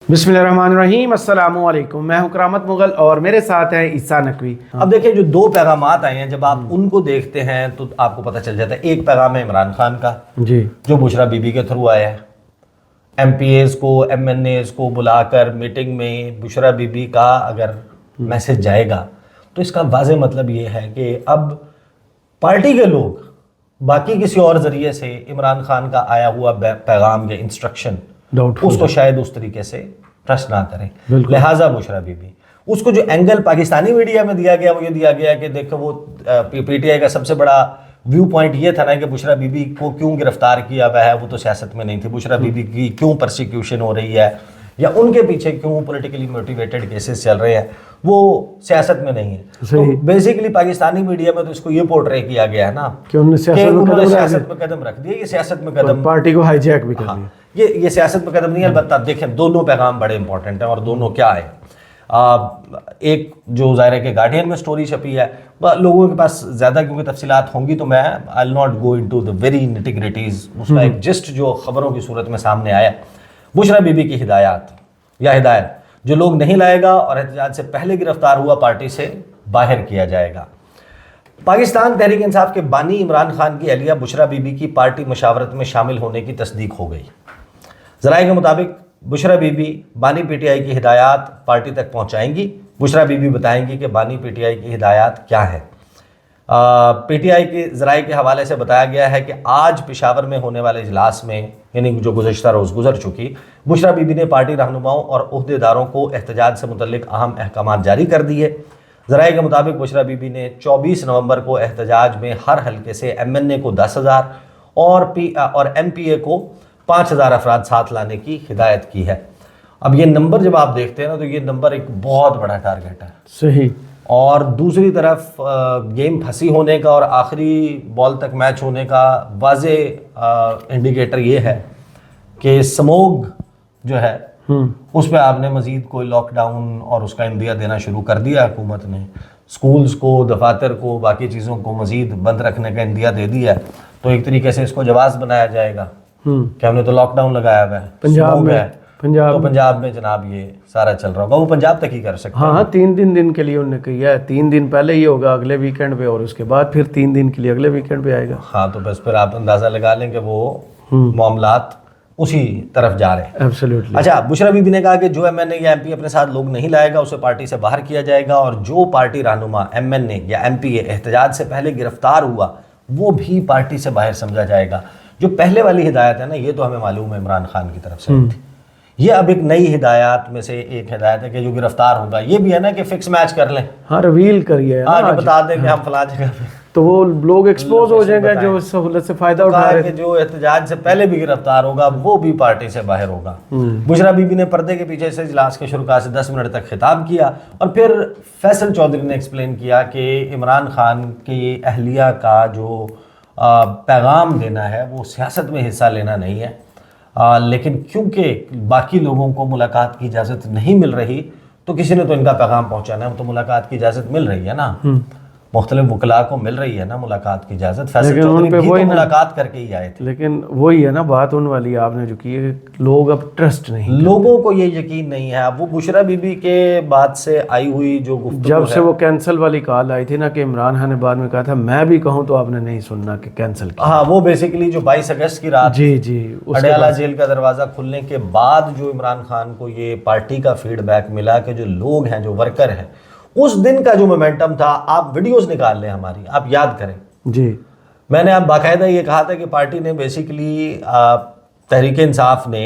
बिस्मिल्लाहिर्रहमानिर्रहीम, अस्सलाम वालेकुम। मैं हूं करामत मुगल और मेरे साथ है ईसा नकवी। अब देखिए, जो दो पैगामात आए हैं, जब आप उनको देखते हैं तो आपको पता चल जाता है। एक पैगाम है इमरान खान का जी, जो बुशरा बीबी के थ्रू आया है। MPAs को, MNAs को बुलाकर मीटिंग में बुशरा बीबी का अगर मैसेज जाएगा तो इसका वाज़ेह मतलब ये है कि अब पार्टी के लोग बाकी किसी और ज़रिए से इमरान खान का आया हुआ पैगाम या इंस्ट्रक्शन उसको शायद उस तरीके से ट्रस्ट ना करें। लिहाजा बुशरा बीबी, उसको जो एंगल पाकिस्तानी मीडिया में दिया गया वो ये दिया गया कि देखो वो PTI का सबसे बड़ा व्यू पॉइंट ये था ना कि बुशरा बीबी को क्यों गिरफ्तार किया हुआ है, वो तो सियासत में नहीं थी। बुशरा बीबी की क्यों परसिक्यूशन हो रही है या उनके पीछे क्यों पॉलिटिकली मोटिवेटेड केसेस चल रहे हैं, वो सियासत में नहीं है। तो बेसिकली पाकिस्तानी मीडिया में तो इसको ये पोर्ट्रे किया गया है ना कि उन्होंने सियासत में कदम रख दिया। ये सियासत में कदम, पार्टी को हाईजैक भी कर दिया। ये सियासत में कदम नहीं है। अलबत्ता देखें, दोनों पैगाम बड़े इंपॉर्टेंट हैं और दोनों क्या है। एक जो ज़ाहिर है कि गार्डियन में स्टोरी छपी है, लोगों के पास ज़्यादा क्योंकि तफसीलात होंगी तो मैं I will not go into the very nitty gritties. उसका एक जिस्ट जो खबरों की सूरत में सामने आया, बुशरा बीबी की हिदायत जो लोग नहीं लाएगा और एहतजाज से पहले गिरफ्तार हुआ पार्टी से बाहर किया जाएगा। पाकिस्तान तहरीक इंसाफ के बानी इमरान खान की अहलिया बुशरा बीबी की पार्टी मशावरत में शामिल होने की तस्दीक हो गई। ज़राए के मुताबिक बुशरा बीबी बानी PTI की हिदायत पार्टी तक पहुंचाएंगी। बुशरा बीबी बताएंगी कि बानी PTI की हिदायत क्या है। PTI के ज़राए के हवाले से बताया गया है कि आज पेशावर में होने वाले इजलास में, यानी जो गुज़श्ता रोज़ गुजर चुकी, बुशरा बीबी ने पार्टी रहनुमाओं और ओहदेदारों को एहतजाज से मुतल्लिक अहम अहकामात जारी कर दिए। ज़राए के मुताबिक बुशरा बीबी ने 24 नवंबर को एहतजाज में हर हल्के से MNA को 10,000 और MPA को 5,000 अफराद साथ लाने की हिदायत की है। अब ये नंबर जब आप देखते हैं ना तो ये नंबर एक बहुत बड़ा टारगेट है। सही। और दूसरी तरफ गेम फंसी होने का और आखिरी बॉल तक मैच होने का वाज़ेह इंडिकेटर ये है कि स्मोग जो है उस पर आपने मज़ीद कोई लॉकडाउन और उसका इंदिया देना शुरू कर दिया। हुकूमत ने स्कूल्स को, दफातर को, बाकी चीज़ों को मज़ीद बंद रखने का इंदिया दे दिया है। तो एक तरीके से इसको जवाज़ बनाया जाएगा कि हमने तो लॉकडाउन लगाया हुआ है। पंजाब में जनाब ये सारा चल रहा होगा, वो पंजाब तक ही कर सकते हैं। हाँ, 3 दिन के लिए उन्होंने किया है। 3 दिन पहले ये होगा अगले वीकेंड पे और उसके बाद फिर 3 दिन के लिए अगले वीकेंड पे आएगा। हाँ, तो बस फिर आप अंदाज़ा लगा लें कि वो मामलात उसी तरफ जा रहे हैं। एब्सोल्युटली। अच्छा, बुशरा बीबी ने कहा कि जो MNA या MP अपने साथ लोग नहीं लाएगा उसे पार्टी से बाहर किया जाएगा और जो पार्टी रहनुमा MNA या MPA एहतजाज से पहले गिरफ्तार हुआ वो भी पार्टी से बाहर समझा जाएगा। जो पहले वाली हिदायत है ना, ये तो हमें मालूम है इमरान खान की तरफ से थी। ये अब एक नई हिदायत में से एक हिदायत है कि जो गिरफ्तार होगा, ये भी है ना कि फिक्स मैच कर लें। हाँ, रिवील करिए, आगे बता दें कि हम फला जगह पे, तो वो लोग एक्सपोज हो जाएंगे जो सहूलत से फायदा उठा रहे थे। जो एहतजाज से पहले भी गिरफ्तार होगा वो भी पार्टी से बाहर होगा। बुशरा बीबी ने पर्दे के पीछे से इजलास के शुरुआत से 10 मिनट तक खिताब किया और फिर फैसल चौधरी ने एक्सप्लेन किया कि इमरान खान की अहलिया का जो पैगाम देना है वो सियासत में हिस्सा लेना नहीं है, लेकिन क्योंकि बाकी लोगों को मुलाकात की इजाज़त नहीं मिल रही तो किसी ने तो इनका पैगाम पहुंचाना है। तो मुलाकात की इजाज़त मिल रही है ना, मुख्तलिफ वकला को मिल रही है ना मुलाकात की इजाज़त। फैसल चौधरी भी तो मुलाकात करके ही आए थे। लेकिन वही है ना बात उन वाली आपने जो की है, लोग अब ट्रस्ट नहीं, लोगों को ये यकीन नहीं है। अब वो बुशरा बीबी के बाद से आई हुई जो गुफ्तगू जब से वो कैंसिल वाली कॉल आई थी ना कि इमरान खान ने बाद में कहा था मैं भी कहूँ तो आपने नहीं सुनना कि कैंसिल किया। हाँ, वो बेसिकली जो 22 अगस्त की रात जी अडयाला जेल का दरवाज़ा खुलने के बाद जो इमरान खान को ये पार्टी का फीडबैक मिला कि जो लोग हैं, जो वर्कर हैं, उस दिन का जो मोमेंटम था, आप वीडियोस निकाल लें हमारी, आप याद करें जी। मैंने आप बाकायदा ये कहा था कि पार्टी ने बेसिकली तहरीक इंसाफ ने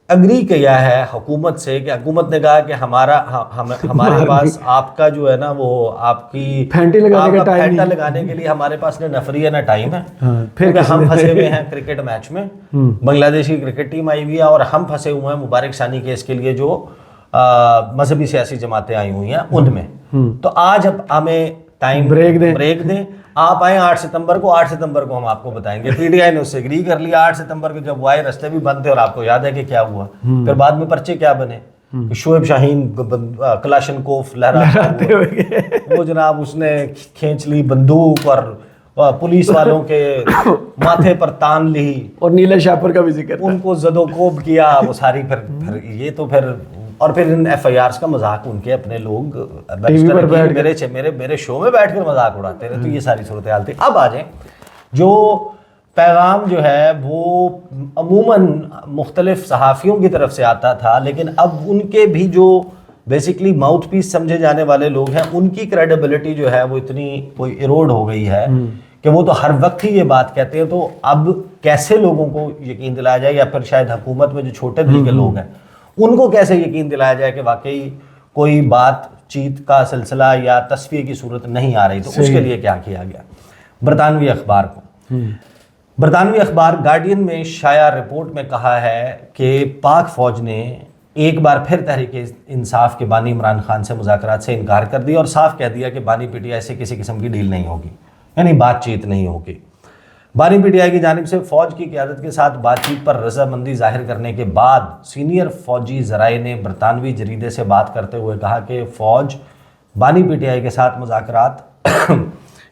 अग्री किया है हुकूमत से कि हुकूमत ने कहा कि हमारे पास आपका जो है ना वो आपकी फैंटा लगाने के लिए हमारे पास न नफरी है ना टाइम है। फिर हम फंसे हुए हैं क्रिकेट मैच में, बांग्लादेश की क्रिकेट टीम आई हुई है और हम फंसे हुए हैं मुबारक सानी केस के लिए जो मजहबी सियासी जमातें आई हुई हैं उनमें। तो आज अब हमें टाइम ब्रेक दें, आप आए 8 सितंबर को हम आपको बताएंगे। PTI ने उससे एग्री कर लिया। 8 सितंबर को जब वो आए, रास्ते भी बंद थे और आपको याद है कि क्या हुआ। फिर बाद में पर्चे क्या बने, शोएब शाहीन कलाशनकोफ लहराते हुए वो जनाब उसने खींच ली बंदूक और पुलिस वालों के माथे पर तान ली और नीला शापर का भी जिक्र था। उनको जदोकोब किया, वो सारी फिर ये तो फिर, और फिर इन FIRs का मजाक उनके अपने लोग टीवी पर मेरे शो में बैठकर मजाक उड़ाते रहे। तो ये सारी सूरत हाल थी। अब आ जाए, जो पैगाम जो है वो अमूमन मुख्तलिफ सहाफ़ियों की तरफ से आता था, लेकिन अब उनके भी जो बेसिकली माउथ पीस समझे जाने वाले लोग हैं, उनकी क्रेडिबिलिटी जो है वो इतनी कोई इरोड हो गई है कि वो तो हर वक्त ही ये बात कहते हैं। तो अब कैसे लोगों को यकीन दिलाया जाए, या फिर शायद हुकूमत में जो छोटे दिल के लोग हैं उनको कैसे यकीन दिलाया जाए कि वाकई कोई बातचीत का सिलसिला या तस्वीर की सूरत नहीं आ रही। तो उसके लिए क्या किया गया, बरतानवी अखबार गार्डियन में शाया रिपोर्ट में कहा है कि पाक फौज ने एक बार फिर तहरीक इंसाफ के बानी इमरान खान से मुज़ाकरात से इनकार कर दिया और साफ कह दिया कि बानी PTI से किसी किस्म की डील नहीं होगी, यानी बातचीत नहीं होगी। बानी PTI की जानिब से फ़ौज की क़यादत के साथ बातचीत पर रजामंदी ज़ाहिर करने के बाद सीनियर फ़ौजी ज़राए ने बरतानवी जरीदे से बात करते हुए कहा कि फ़ौज बानी PTI के साथ मुज़ाकरात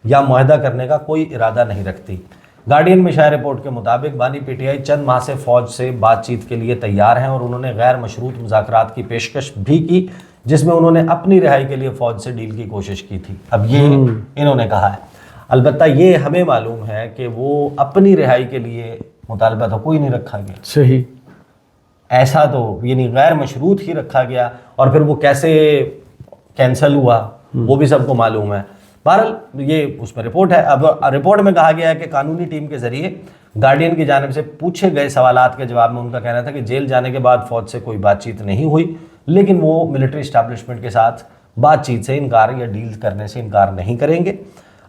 या मुआहदा करने का कोई इरादा नहीं रखती। गार्डियन में शाया रिपोर्ट के मुताबिक बानी PTI चंद माह से फ़ौज से बातचीत के लिए तैयार हैं और उन्होंने गैर मशरूत मुज़ाकरात की पेशकश भी की, जिसमें उन्होंने अपनी रिहाई के लिए फ़ौज से डील की कोशिश की थी। अब ये इन्होंने कहा है, अलबत्ता ये हमें मालूम है कि वो अपनी रिहाई के लिए मुतालबा तो कोई नहीं रखा गया, सही, ऐसा तो यानी गैर मशरूत ही रखा गया, और फिर वो कैसे कैंसिल हुआ वो भी सबको मालूम है। बहरहाल ये उसमें रिपोर्ट है। अब रिपोर्ट में कहा गया है कि कानूनी टीम के जरिए गार्डियन की जानिब से पूछे गए सवालात के जवाब में उनका कहना था कि जेल जाने के बाद फौज से कोई बातचीत नहीं हुई, लेकिन वो मिलिट्री इस्टेब्लिशमेंट के साथ बातचीत से इनकार या डील करने से इनकार नहीं करेंगे।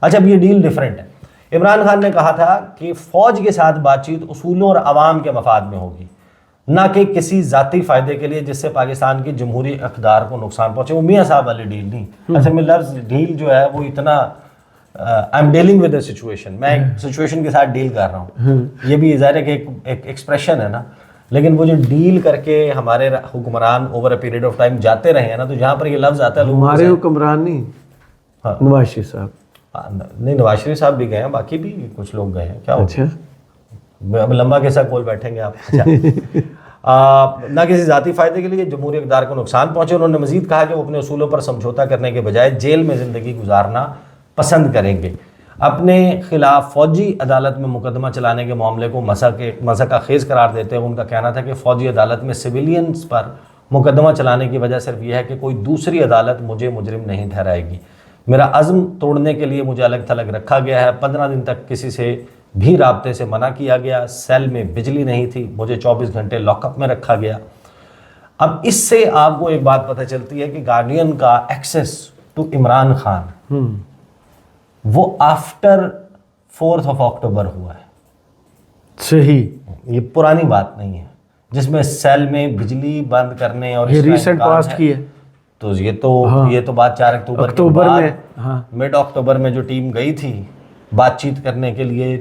अच्छा, अब ये डील डिफरेंट है। इमरान खान ने कहा था कि फ़ौज के साथ बातचीत उसूलों और आवाम के मफाद में होगी, ना कि किसी ज़ाती फ़ायदे के लिए जिससे पाकिस्तान की जमहूरी इक़्तिदार को नुकसान पहुँचे। वो मियाँ साहब वाली डील नहीं। असल में लफ्ज़ डील जो है वो इतना I am dealing with the situation, मैं एक सिचुएशन के साथ डील कर रहा हूँ, ये भी ज़ाहिर है कि एक एक्सप्रेशन है ना, लेकिन वो जो डील करके हमारे हुक्मरान over a period of time जाते रहे हैं ना, तो जहाँ पर ये लफ्ज़ आता है हमारे हुक्मरान नहीं, हाँ, नवाज शरीफ साहब, नहीं नवाज शरीफ साहब भी गए हैं, बाकी भी कुछ लोग गए हैं। क्या अच्छा, अब लंबा कैसा बोल बैठेंगे आप। ना किसी ज़ाती फ़ायदे के लिए जमहूरी इक़्तिदार को नुकसान पहुँचे। उन्होंने मज़ीद कहा कि वो अपने उसूलों पर समझौता करने के बजाय जेल में ज़िंदगी गुजारना पसंद करेंगे। अपने खिलाफ फ़ौजी अदालत में मुकदमा चलाने के मामले को मज़ाक़ खेज़ करार देते हुए उनका कहना था कि फ़ौजी अदालत में सिविलियंस पर मुकदमा चलाने की वजह सिर्फ यह है कि कोई दूसरी अदालत मुझे मुजरिम नहीं ठहराएगी। मेरा अज़्म तोड़ने के लिए मुझे अलग थलग रखा गया है। 15 दिन तक किसी से भी राब्ते से मना किया गया। सेल में बिजली नहीं थी, मुझे 24 घंटे लॉकअप में रखा गया। अब इससे आपको एक बात पता चलती है कि गार्डियन का एक्सेस टू इमरान खान वो आफ्टर 4 अक्टूबर हुआ है। सही, ये पुरानी बात नहीं है जिसमें सेल में बिजली बंद करने और ये रिसेंट पास की है। तो ये तो बात 4 अक्टूबर में, हाँ, मिड अक्टूबर में जो टीम गई थी बातचीत करने के लिए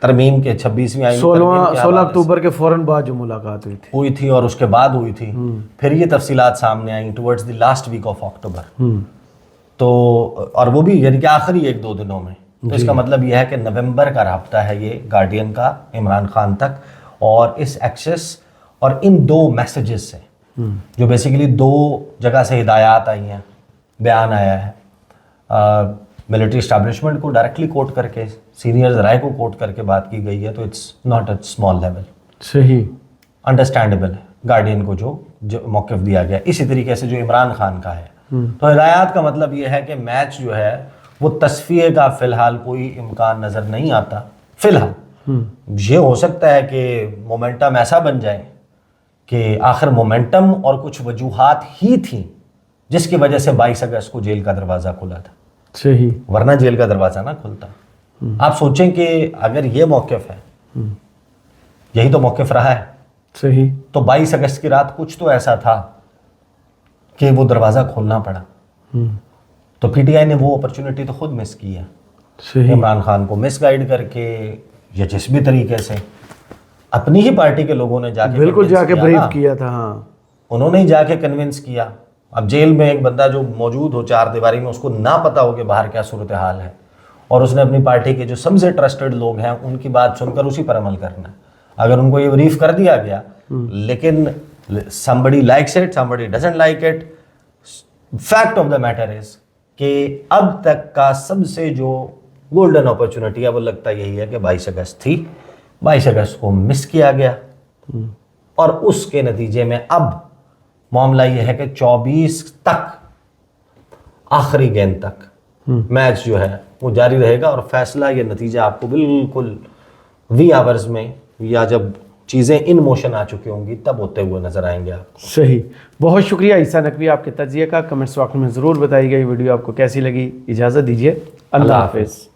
तरमीम के 26वीं आईन 16 अक्टूबर के फौरन बाद जो मुलाकात हुई थी और उसके बाद हुई थी, फिर ये तफसीलात सामने आई towards the last week of October. तो और वो भी यानी कि आखिरी 1-2 दिनों में। तो इसका मतलब यह है कि नवंबर का राब्ता है ये गार्डियन का इमरान खान तक, और इस एक्सेस और इन 2 मैसेजेस से जो बेसिकली 2 जगह से हिदायत आई हैं, बयान आया है, मिलिट्री इस्टेब्लिशमेंट को डायरेक्टली कोट करके, सीनियर ज़राए को कोट करके बात की गई है। तो it's not at small level, सही, अंडरस्टैंडेबल है गार्डियन को जो मौक़िफ़ दिया गया। इसी तरीके से जो इमरान खान का है, तो हिदायत का मतलब ये है कि मैच जो है वो तस्फिये का फ़िलहाल कोई इम्कान नज़र नहीं आता। फ़िलहाल ये हो सकता है कि मोमेंटम ऐसा बन जाए कि आखिर मोमेंटम और कुछ वजूहात ही थी जिसकी वजह से 22 अगस्त को जेल का दरवाज़ा खुला था। सही, वरना जेल का दरवाज़ा ना खुलता। आप सोचें कि अगर ये मौक़िफ़ है, यही तो मौक़िफ़ रहा है, सही, तो 22 अगस्त की रात कुछ तो ऐसा था कि वो दरवाज़ा खोलना पड़ा। तो PTI ने वो अपॉर्चुनिटी तो खुद मिस की है, इमरान खान को मिसगाइड करके या जिस भी तरीके से अपनी ही पार्टी के लोगों ने जाके बिल्कुल जाके ब्रीफ किया था। हाँ, उन्होंने ही जाके कन्विंस किया। अब जेल में एक बंदा जो मौजूद हो 4 दीवारी में, उसको ना पता हो कि बाहर क्या सूरत हाल है, اور اس نے اپنی پارٹی کے جو سب سے ٹرسٹڈ لوگ ہیں ان کی بات سن کر اسی پر عمل کرنا ہے. اگر ان کو یہ بریف کر دیا گیا لیکن somebody likes it, somebody doesn't like it, fact of the matter is کہ اب تک کا سب سے جو گولڈن اپرچونٹی ہے وہ لگتا یہی ہے کہ 22 اگست تھی, 22 اگست کو مس کیا گیا, اور اس کے نتیجے میں اب معاملہ یہ ہے کہ 24 تک آخری گیند تک میچ جو ہے وہ جاری رہے گا, اور فیصلہ یہ نتیجہ آپ کو بالکل وی آورز میں یا جب چیزیں ان موشن آ چکی ہوں گی تب ہوتے ہوئے نظر آئیں گے آپ. صحیح, بہت شکریہ عیسیٰ نقوی آپ کے تجزیے کا. کمنٹس واقع میں ضرور بتائیے گا یہ ویڈیو آپ کو کیسی لگی. اجازت دیجیے, اللہ حافظ.